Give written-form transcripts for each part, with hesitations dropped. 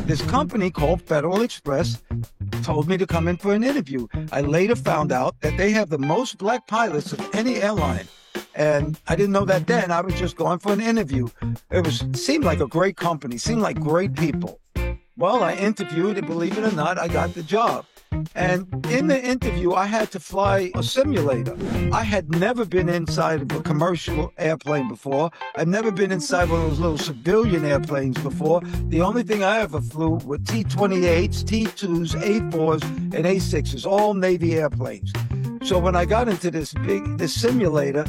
This company called Federal Express told me to come in for an interview. I later found out that they have the most black pilots of any airline. And I didn't know that then. I was just going for an interview. Seemed like a great company, seemed like great people. Well, I interviewed, and believe it or not, I got the job. And in the interview, I had to fly a simulator. I had never been inside of a commercial airplane before. I'd never been inside one of those little civilian airplanes before. The only thing I ever flew were T-28s, T-2s, A-4s, and A-6s, all Navy airplanes. So when I got into this simulator,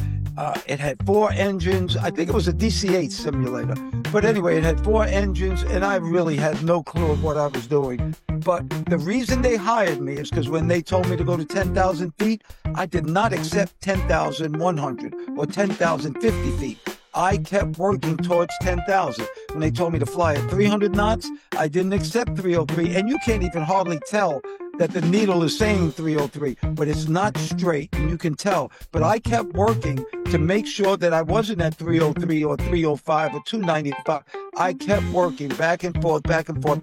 it had 4 engines. I think it was a DC-8 simulator. But anyway, it had 4 engines, and I really had no clue of what I was doing. But the reason they hired me is because when they told me to go to 10,000 feet, I did not accept 10,100 or 10,050 feet. I kept working towards 10,000. When they told me to fly at 300 knots, I didn't accept 303. And you can't even hardly tell that the needle is saying 303, but it's not straight, and you can tell. But I kept working to make sure that I wasn't at 303 or 305 or 295. I kept working back and forth,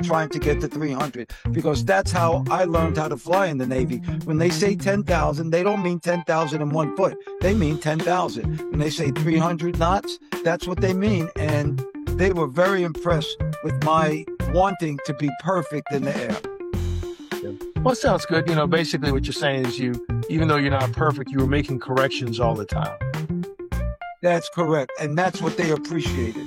trying to get to 300, because that's how I learned how to fly in the Navy. When they say 10,000, they don't mean 10,000 in 1 foot. They mean 10,000. When they say 300 knots, that's what they mean. And they were very impressed with my wanting to be perfect in the air. Well, it sounds good. You know, basically what you're saying is even though you're not perfect, you were making corrections all the time. That's correct. And that's what they appreciated.